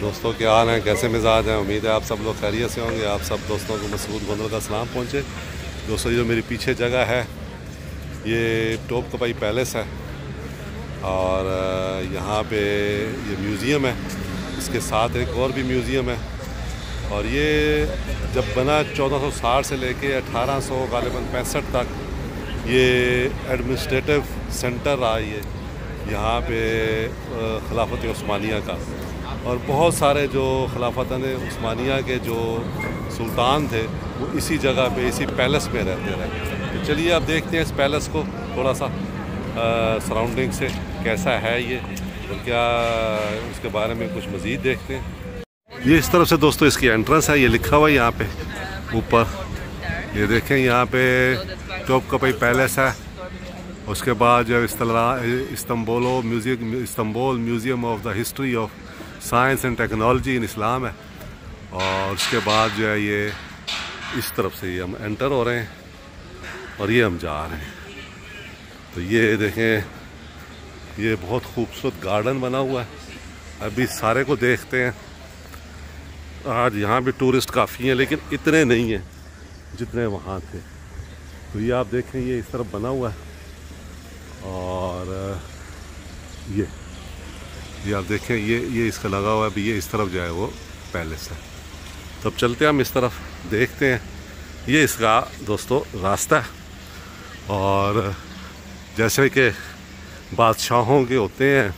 दोस्तों क्या हाल हैं, कैसे मिजाज हैं। उम्मीद है आप सब लोग खैरियत से होंगे। आप सब दोस्तों को मसूद गोंदल का सलाम पहुँचे। दोस्तों जो मेरी पीछे जगह है ये टोपकापाई पैलेस है और यहाँ पे ये म्यूज़ियम है। इसके साथ एक और भी म्यूज़ियम है और ये जब बना 1460 से लेके 1800 गालिबन 65 तक ये एडमिनिस्ट्रेटिव सेंटर रहा ये यहाँ पे खिलाफत उस्मानिया का। और बहुत सारे जो खिलाफतन उस्मानिया के जो सुल्तान थे वो इसी जगह पे इसी पैलेस में रहते रहे। तो चलिए अब देखते हैं इस पैलेस को थोड़ा सा सराउंडिंग से कैसा है ये और क्या उसके बारे में कुछ मज़ीद देखते हैं। ये इस तरफ से दोस्तों इसकी एंट्रेंस है। ये लिखा हुआ है यहाँ पे ऊपर, ये देखें यहाँ पे टोपकापाई पैलेस है। उसके बाद जो Istanbul museum of the history of science and technology in Islam है। और उसके बाद जो है ये इस तरफ से ये हम एंटर हो रहे हैं और ये हम जा रहे हैं। तो ये देखें ये बहुत खूबसूरत गार्डन बना हुआ है। अभी सारे को देखते हैं। आज यहाँ भी टूरिस्ट काफ़ी हैं लेकिन इतने नहीं हैं जितने वहाँ थे। तो ये आप देखें ये इस तरफ बना हुआ है और ये आप देखें ये इसका लगा हुआ है। अभी ये इस तरफ जो है वो पैलेस है। तब चलते हैं हम इस तरफ देखते हैं। ये इसका दोस्तों रास्ता है और जैसे कि बादशाहों के होते हैं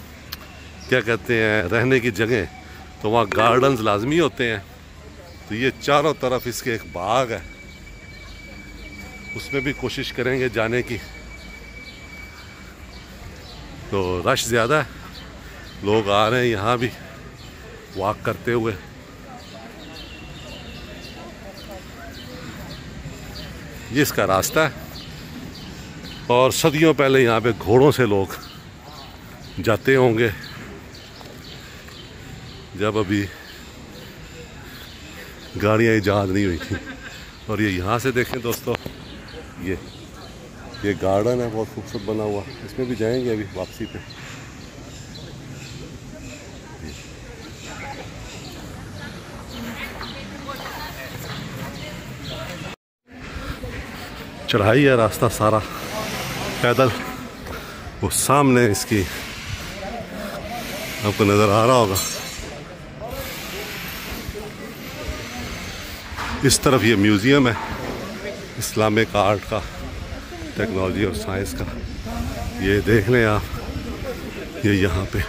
क्या कहते हैं रहने की जगह, तो वहाँ गार्डन्स लाजमी होते हैं। तो ये चारों तरफ इसके एक बाग है, उसमें भी कोशिश करेंगे जाने की। तो रश ज़्यादा है, लोग आ रहे हैं यहाँ भी वॉक करते हुए। ये इसका रास्ता है और सदियों पहले यहाँ पे घोड़ों से लोग जाते होंगे जब अभी गाड़ियाँ ईजाद नहीं हुई थी। और ये यहाँ से देखें दोस्तों ये गार्डन है बहुत खूबसूरत बना हुआ। इसमें भी जाएंगे अभी वापसी पे। चढ़ाई है रास्ता सारा पैदल। वो सामने इसकी आपको नज़र आ रहा होगा, इस तरफ ये म्यूज़ियम है इस्लामिक आर्ट का, टेक्नोलॉजी और साइंस का। ये देख लें आप, ये यहाँ पे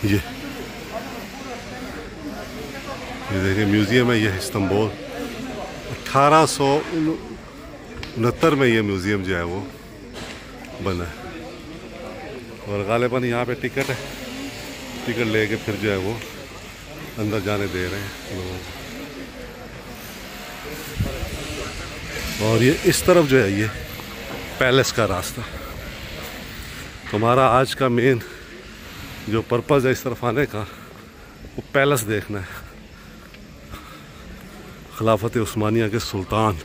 ये देखें म्यूज़ियम है। ये इस्तांबुल 1869 में ये म्यूज़ियम जो है वो बना है। और गालिबन यहाँ पे टिकट है, टिकट लेके फिर जो है वो अंदर जाने दे रहे हैं लोगों को। और ये इस तरफ जो है ये पैलेस का रास्ता। हमारा आज का मेन जो पर्पज़ है इस तरफ आने का वो पैलेस देखना है। खिलाफत उस्मानिया के सुल्तान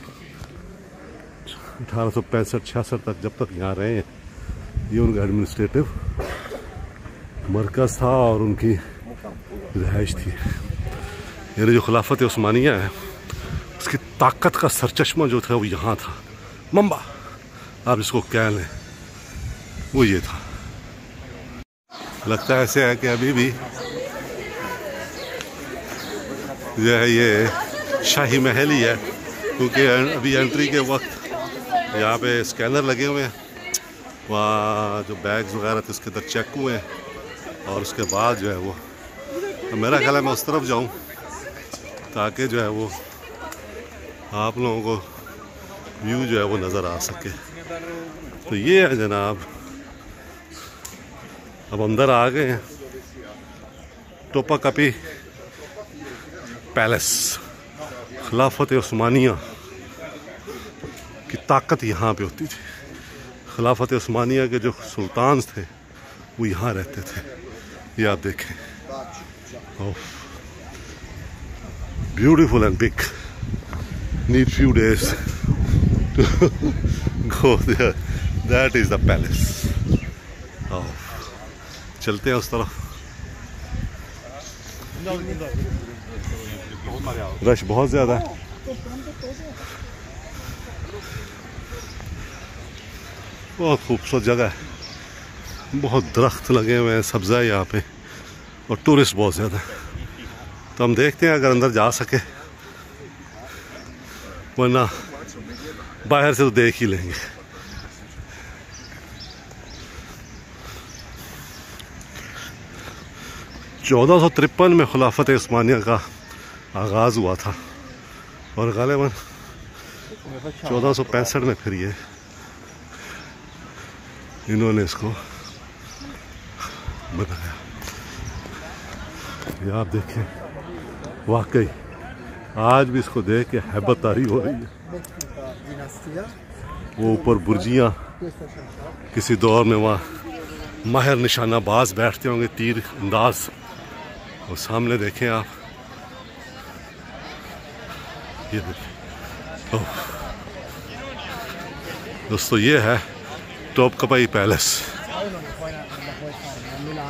1865-66 तक जब तक यहाँ रहे हैं, ये उनका एडमिनिस्ट्रेटिव मरकज़ था और उनकी रिहाइश थी। ये जो खिलाफत उस्मानिया है उसकी ताकत का सरचश्मा जो था वो यहाँ था। मंबा आप इसको कह लें, वो ये था। लगता है ऐसे है कि अभी भी जो है ये शाही महल ही है, क्योंकि अभी एंट्री के वक्त यहाँ पे स्कैनर लगे हुए हैं। वहाँ जो बैग्स वगैरह थे उसके अंदर चेक हुए हैं और उसके बाद जो है वो मेरा ख्याल है मैं उस तरफ जाऊँ ताकि जो है वो आप लोगों को व्यू जो है वो नज़र आ सके। तो ये है जनाब, अब अंदर आ गए हैं टोपकापाई पैलेस। खिलाफत उस्मानिया की ताकत यहाँ पे होती थी। खिलाफत उस्मानिया के जो सुल्तान थे वो यहाँ रहते थे। ये आप देखें, beautiful and big. Need few days to go there. That is the palace. चलते हैं उस तरफ। रश बहुत ज़्यादा है। बहुत खूबसूरत जगह है, बहुत दरख्त लगे हुए हैं, सब्ज़ा है यहाँ पे, और टूरिस्ट बहुत ज़्यादा है। तो हम देखते हैं अगर अंदर जा सके, वरना बाहर से तो देख ही लेंगे। चौदह 1453 में खिलाफत उस्मानिया का आगाज़ हुआ था और ग़ालिबन 1465 में फिर ये इन्होंने इसको बनाया। ये आप देखें, वाकई आज भी इसको देख के हैबत तारी हो रही है। वो ऊपर बुर्जियाँ, किसी दौर में वहाँ माहिर निशाना बाज बैठते होंगे, तीर अंदाज। और सामने देखें आप, ये देखें दोस्तों, ये है टॉपकपाई पैलेस।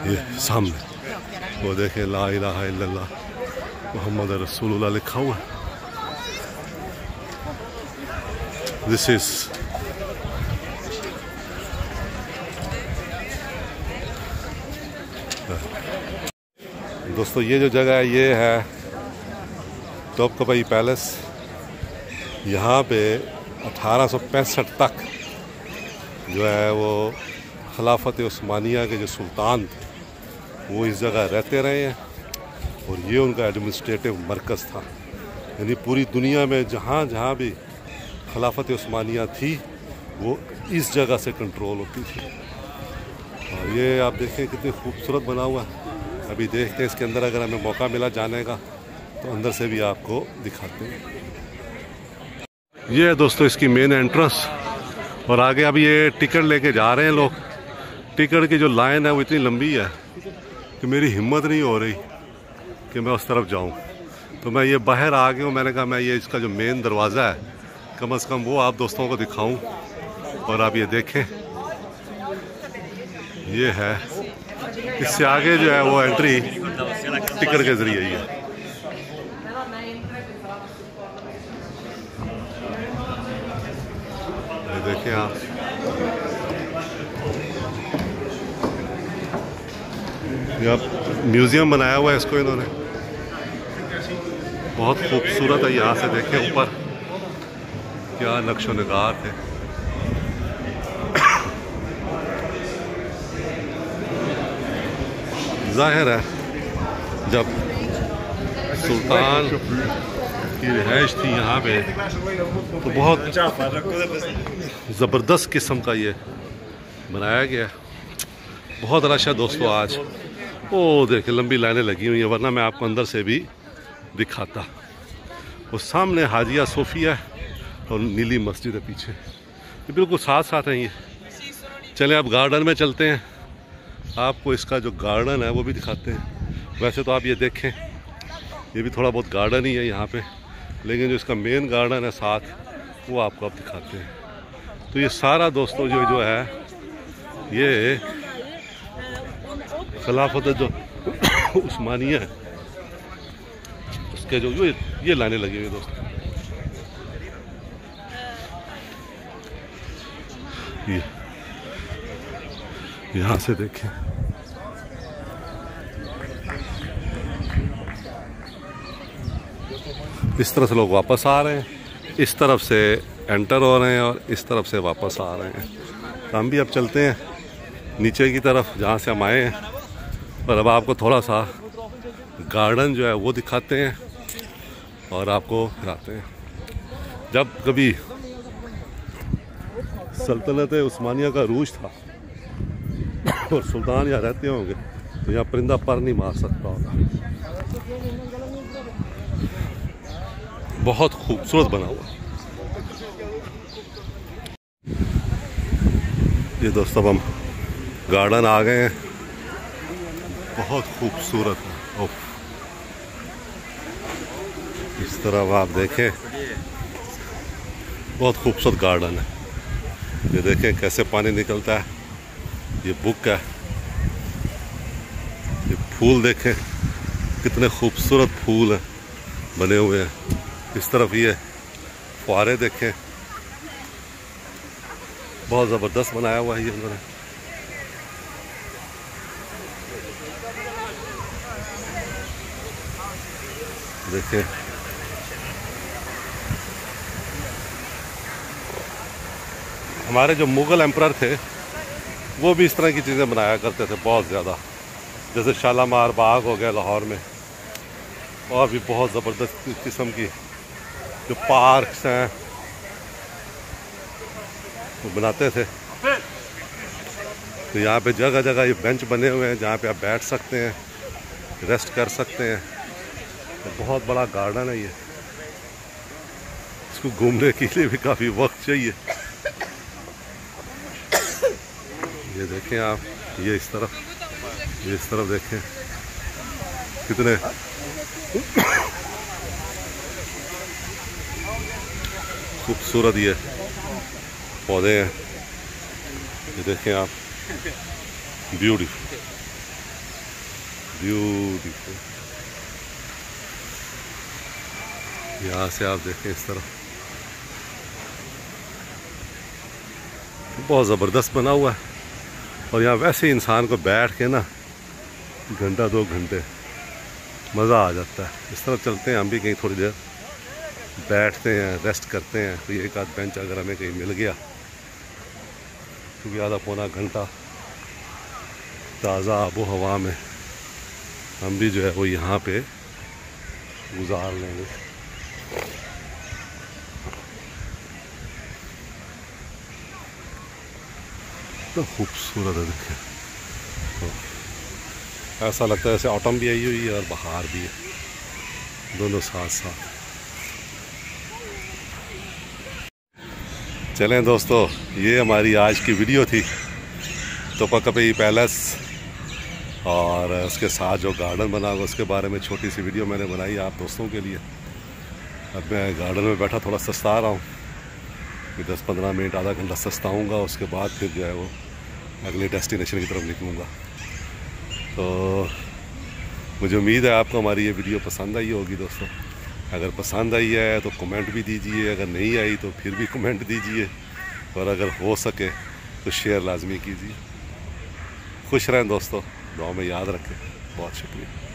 ये सामने वो देखें, ला इलाहा इल्लल्लाह मोहम्मद रसूलुल्लाह लिखा हुआ। दिस इज दोस्तों, ये जो जगह है ये है टॉपकपाई पैलेस। यहाँ पे 1865 तक जो है वो खिलाफत उस्मानिया के जो सुल्तान थे वो इस जगह रहते रहे हैं, और ये उनका एडमिनिस्ट्रेटिव मरकज़ था। यानी पूरी दुनिया में जहाँ जहाँ भी खिलाफत उस्मानिया थी वो इस जगह से कंट्रोल होती थी। और ये आप देखें कितनी खूबसूरत बना हुआ है। अभी देखते हैं इसके अंदर, अगर हमें मौका मिला जाने का तो अंदर से भी आपको दिखाते हैं। ये है दोस्तों इसकी मेन एंट्रेंस, और आगे अभी ये टिकट लेके जा रहे हैं लोग। टिकट की जो लाइन है वो इतनी लंबी है कि मेरी हिम्मत नहीं हो रही कि मैं उस तरफ जाऊं। तो मैं ये बाहर आ गया हूँ। मैंने कहा मैं ये इसका जो मेन दरवाज़ा है कम से कम वो आप दोस्तों को दिखाऊं। और आप ये देखें, ये है, इससे आगे जो है वो एंट्री टिकट के ज़रिए ही है। ये देखें आप, ये म्यूज़ियम बनाया हुआ है इसको इन्होंने, बहुत खूबसूरत है। यहाँ से देखें ऊपर क्या नक्शो निगार थे। जाहिर है जब सुल्तान की रिहाइश थी यहाँ पे तो बहुत ज़बरदस्त किस्म का ये बनाया गया। बहुत रश है दोस्तों आज। ओ देखिए लंबी लाइनें लगी हुई हैं, वरना मैं आपको अंदर से भी दिखाता। वो सामने हाजिया सोफिया और नीली मस्जिद है पीछे, ये बिल्कुल साथ साथ हैं ये। चलें अब गार्डन में चलते हैं, आपको इसका जो गार्डन है वो भी दिखाते हैं। वैसे तो आप ये देखें, ये भी थोड़ा बहुत गार्डन ही है यहाँ पे, लेकिन जो इसका मेन गार्डन है साथ, वो आपको अब दिखाते हैं। तो ये सारा दोस्तों जो है ये खिलाफत जो उस्मानिया है उसके जो ये लाने लगी हुई दोस्तों। ये यहाँ से देखें, इस तरह से लोग वापस आ रहे हैं, इस तरफ से एंटर हो रहे हैं और इस तरफ से वापस आ रहे हैं। तो हम भी अब चलते हैं नीचे की तरफ जहाँ से हम आए हैं, और अब आपको थोड़ा सा गार्डन जो है वो दिखाते हैं और आपको दिखाते हैं। जब कभी सल्तनत उस्मानिया का रूज था और सुल्तान यहाँ रहते होंगे तो यहाँ परिंदा पर नहीं मार सकता होगा। बहुत खूबसूरत बना हुआ। ये दोस्तों हम गार्डन आ गए हैं, बहुत खूबसूरत है। इस तरह आप देखें, बहुत खूबसूरत गार्डन है। ये देखें कैसे पानी निकलता है, ये बुक है, ये फूल देखें कितने खूबसूरत फूल हैं बने हुए हैं। इस तरफ ये फुहारे देखें, बहुत ज़बरदस्त बनाया हुआ है ये उन्होंने। देखिए हमारे जो मुग़ल एम्परर थे वो भी इस तरह की चीज़ें बनाया करते थे बहुत ज़्यादा, जैसे शालामार बाग हो गया लाहौर में, और भी बहुत ज़बरदस्त किस्म की जो पार्क्स हैं वो बनाते थे। तो यहाँ पे जगह जगह ये बेंच बने हुए हैं जहाँ पे आप बैठ सकते हैं, रेस्ट कर सकते हैं। तो बहुत बड़ा गार्डन है ये, इसको घूमने के लिए भी काफ़ी वक्त चाहिए। ये देखें आप, ये इस तरफ देखें कितने खूबसूरत ये पौधे हैं। ये देखें आप, ब्यूटीफुल ब्यूटीफुल। यहाँ से आप देखें इस तरफ बहुत ज़बरदस्त बना हुआ है। और यहाँ वैसे ही इंसान को बैठ के ना घंटा 2 घंटे मज़ा आ जाता है। इस तरफ चलते हैं हम भी, कहीं थोड़ी देर बैठते हैं, रेस्ट करते हैं। तो एक आध बेंच अगर हमें कहीं मिल गया, क्योंकि आधा पौना घंटा ताज़ा आबो हवा में हम भी जो है वो यहाँ पे गुजार लेंगे। तो खूबसूरत है, देखें तो ऐसा लगता है जैसे ऑटम भी आई हुई है और बहार भी है, दोनों साथ साथ। चलें दोस्तों, ये हमारी आज की वीडियो थी तोपा-कपई पैलेस और उसके साथ जो गार्डन बना हुआ उसके बारे में छोटी सी वीडियो मैंने बनाई आप दोस्तों के लिए। अब मैं गार्डन में बैठा थोड़ा सस्ता रहा हूँ कि 10-15 मिनट आधा घंटा सस्ताऊँगा, उसके बाद फिर जो है वो अगले डेस्टिनेशन की तरफ निकलूँगा। तो मुझे उम्मीद है आपको हमारी ये वीडियो पसंद आई होगी दोस्तों। अगर पसंद आई है तो कमेंट भी दीजिए, अगर नहीं आई तो फिर भी कमेंट दीजिए, और अगर हो सके तो शेयर लाजमी कीजिए। खुश रहें दोस्तों, दुआ में याद रखें। बहुत शुक्रिया।